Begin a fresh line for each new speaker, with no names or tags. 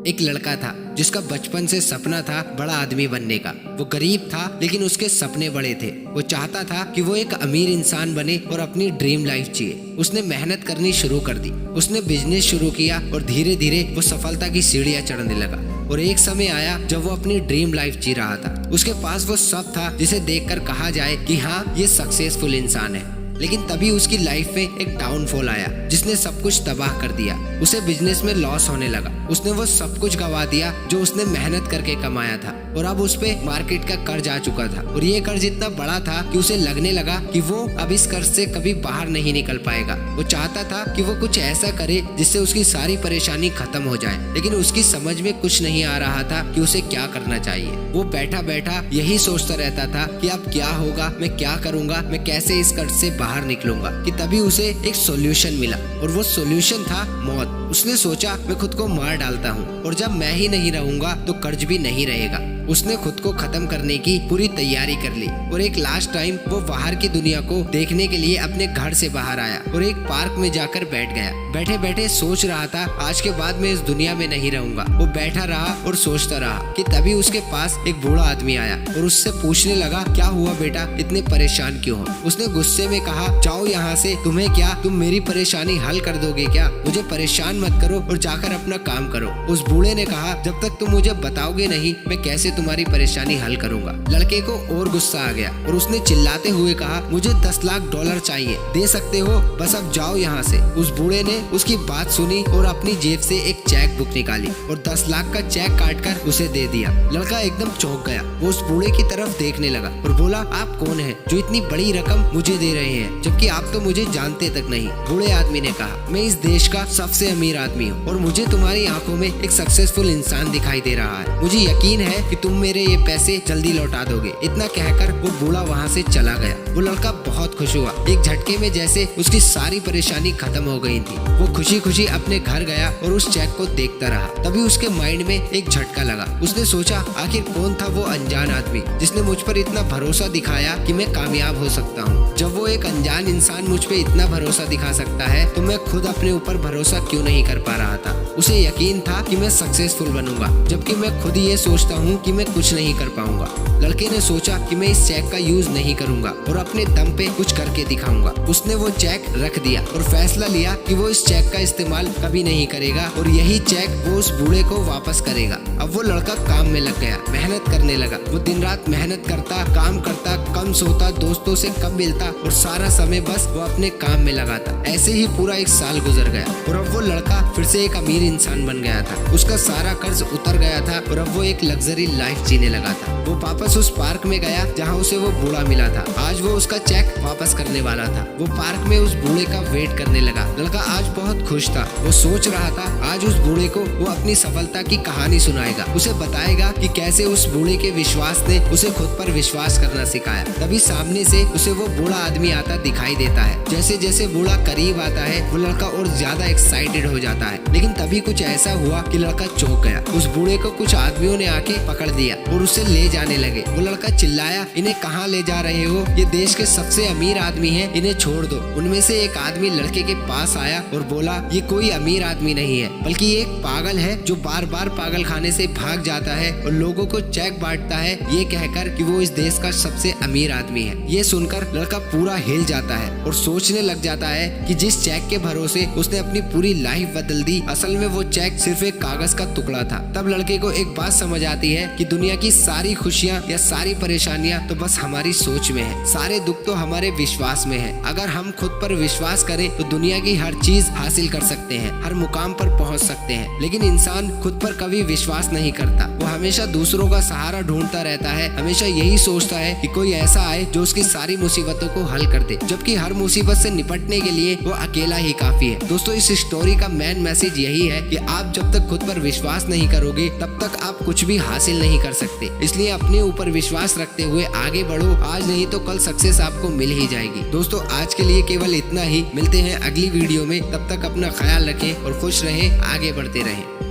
एक लड़का था जिसका बचपन से सपना था बड़ा आदमी बनने का। वो गरीब था लेकिन उसके सपने बड़े थे। वो चाहता था कि वो एक अमीर इंसान बने और अपनी ड्रीम लाइफ जिए। उसने मेहनत करनी शुरू कर दी। उसने बिजनेस शुरू किया और धीरे धीरे वो सफलता की सीढ़ियां चढ़ने लगा। और एक समय आया जब वो अपनी ड्रीम लाइफ जी रहा था। उसके पास वो सब था जिसे देखकर कहा जाए कि हाँ, ये सक्सेसफुल इंसान है। लेकिन तभी उसकी लाइफ में एक डाउनफॉल आया जिसने सब कुछ तबाह कर दिया। उसे बिजनेस में लॉस होने लगा। उसने वो सब कुछ गवा दिया जो उसने मेहनत करके कमाया था और अब उस पे मार्केट का कर्ज आ चुका था। और ये कर्ज इतना बड़ा था कि उसे लगने लगा कि वो अब इस कर्ज से कभी बाहर नहीं निकल पाएगा। वो चाहता था कि वो कुछ ऐसा करे जिससे उसकी सारी परेशानी खत्म हो जाए, लेकिन उसकी समझ में कुछ नहीं आ रहा था कि उसे क्या करना चाहिए। वो बैठा बैठा यही सोचता रहता था कि अब क्या होगा, मैं क्या करूंगा, मैं कैसे इस कर्ज से बाहर निकलूंगा। कि तभी उसे एक सॉल्यूशन मिला और वो सॉल्यूशन था मौत। उसने सोचा मैं खुद को मार डालता हूँ और जब मैं ही नहीं रहूंगा तो कर्ज भी नहीं रहेगा। उसने खुद को खत्म करने की पूरी तैयारी कर ली और एक लास्ट टाइम वो बाहर की दुनिया को देखने के लिए अपने घर से बाहर आया और एक पार्क में जाकर बैठ गया। बैठे बैठे सोच रहा था आज के बाद मैं इस दुनिया में नहीं रहूंगा। वो बैठा रहा और सोचता रहा कि तभी उसके पास एक बूढ़ा आदमी आया और उससे पूछने लगा, क्या हुआ बेटा, इतने परेशान क्यों हो? उसने गुस्से में कहा, जाओ यहाँ से, तुम्हें क्या, तुम मेरी परेशानी हल कर दोगे क्या? मुझे परेशान मत करो और जाकर अपना काम करो। उस बूढ़े ने कहा, जब तक तुम मुझे बताओगे नहीं मैं कैसे तुम्हारी परेशानी हल करूंगा। लड़के को और गुस्सा आ गया और उसने चिल्लाते हुए कहा, मुझे 10 लाख डॉलर चाहिए, दे सकते हो? बस अब जाओ यहाँ से। उस बूढ़े ने उसकी बात सुनी और अपनी जेब से एक चेक बुक निकाली और 10 लाख का चेक काटकर उसे दे दिया। लड़का एकदम चौंक गया। वो उस बूढ़े की तरफ देखने लगा और बोला, आप कौन है जो इतनी बड़ी रकम मुझे दे रहे हैं, जबकि आप तो मुझे जानते तक नहीं? बूढ़े आदमी ने कहा, मैं इस देश का सबसे अमीर आदमी हूँ और मुझे तुम्हारी आंखों में एक सक्सेसफुल इंसान दिखाई दे रहा है। मुझे यकीन है कि तुम मेरे ये पैसे जल्दी लौटा दोगे। इतना कहकर वो बूढ़ा वहाँ से चला गया। वो लड़का बहुत खुश हुआ। एक झटके में जैसे उसकी सारी परेशानी खत्म हो गई थी। वो खुशी खुशी अपने घर गया और उस चेक को देखता रहा। तभी उसके माइंड में एक झटका लगा। उसने सोचा, आखिर कौन था वो अनजान आदमी जिसने मुझ पर इतना भरोसा दिखाया कि मैं कामयाब हो सकता हूँ? जब वो एक अनजान इंसान मुझ पे इतना भरोसा दिखा सकता है तो मैं खुद अपने ऊपर भरोसा क्यों नहीं कर पा रहा था? उसे यकीन था कि मैं सक्सेसफुल बनूंगा, जबकि मैं खुद ये सोचता हूँ कि मैं कुछ नहीं कर पाऊंगा। लड़के ने सोचा कि मैं इस चेक का यूज नहीं करूंगा और अपने दम पे कुछ करके दिखाऊंगा। उसने वो चेक रख दिया और फैसला लिया कि वो इस चेक का इस्तेमाल कभी नहीं करेगा और यही चेक वो उस बूढ़े को वापस करेगा। अब वो लड़का काम में लग गया, मेहनत करने लगा। वो दिन रात मेहनत करता, काम करता, कम सोता, दोस्तों से कम मिलता और सारा समय बस वो अपने काम में लगाता। ऐसे ही पूरा 1 साल गुजर गया और अब वो लड़का फिर से एक अमीर इंसान बन गया था। उसका सारा कर्ज उतर गया था और अब वो एक लग्जरी लाइफ जीने लगा था। वो वापस उस पार्क में गया जहाँ उसे वो बूढ़ा मिला था। आज वो उसका चेक वापस करने वाला था। वो पार्क में उस बूढ़े का वेट करने लगा। लड़का आज बहुत खुश था। वो सोच रहा था आज उस बूढ़े को वो अपनी सफलता की कहानी सुनाएगा। उसे बताएगा कि कैसे उस बूढ़े के विश्वास ने उसे खुद पर विश्वास करना सिखाया। तभी सामने से उसे वो बूढ़ा आदमी आता दिखाई देता है। जैसे जैसे बूढ़ा करीब आता है वो लड़का और ज्यादा एक्साइटेड हो जाता है। लेकिन तभी कुछ ऐसा हुआ कि लड़का चौंक गया। उस बूढ़े को कुछ आदमियों ने आके पकड़ दिया और उसे ले जाने लगे। वो लड़का चिल्लाया, इन्हें कहाँ ले जा रहे हो? ये देश के सबसे अमीर आदमी हैं, इन्हें छोड़ दो। उनमें से एक आदमी लड़के के पास आया और बोला, ये कोई अमीर आदमी नहीं है, बल्कि ये एक पागल है जो बार बार पागल खाने से भाग जाता है और लोगों को चेक बांटता है ये कहकर कि वो इस देश का सबसे अमीर आदमी है। ये सुनकर लड़का पूरा हिल जाता है और सोचने लग जाता है कि जिस चेक के भरोसे उसने अपनी पूरी लाइफ बदल दी, असल में वो चेक सिर्फ एक कागज का टुकड़ा था। तब लड़के को एक बात समझ आती है कि दुनिया की सारी खुशियाँ या सारी परेशानियां तो बस हमारी सोच में है। सारे दुख तो हमारे विश्वास में है। अगर हम खुद पर विश्वास करें तो दुनिया की हर चीज हासिल कर सकते हैं, हर मुकाम पर पहुंच सकते हैं। लेकिन इंसान खुद पर कभी विश्वास नहीं करता। वो हमेशा दूसरों का सहारा ढूंढता रहता है। हमेशा यही सोचता है कि कोई ऐसा आए जो उसकी सारी मुसीबतों को हल कर दे, जबकि हर मुसीबत से निपटने के लिए वो अकेला ही काफी है। दोस्तों, इस स्टोरी का मेन मैसेज यही है कि आप जब तक खुद पर विश्वास नहीं करोगे तब तक आप कुछ भी हासिल नहीं कर सकते। इसलिए अपने ऊपर विश्वास रखते हुए आगे बढ़ो। आज नहीं तो कल सक्सेस आपको मिल ही जाएगी। दोस्तों, आज के लिए केवल इतना ही। मिलते हैं अगली वीडियो में। तब तक अपना ख्याल रखें और खुश रहें, आगे बढ़ते रहें।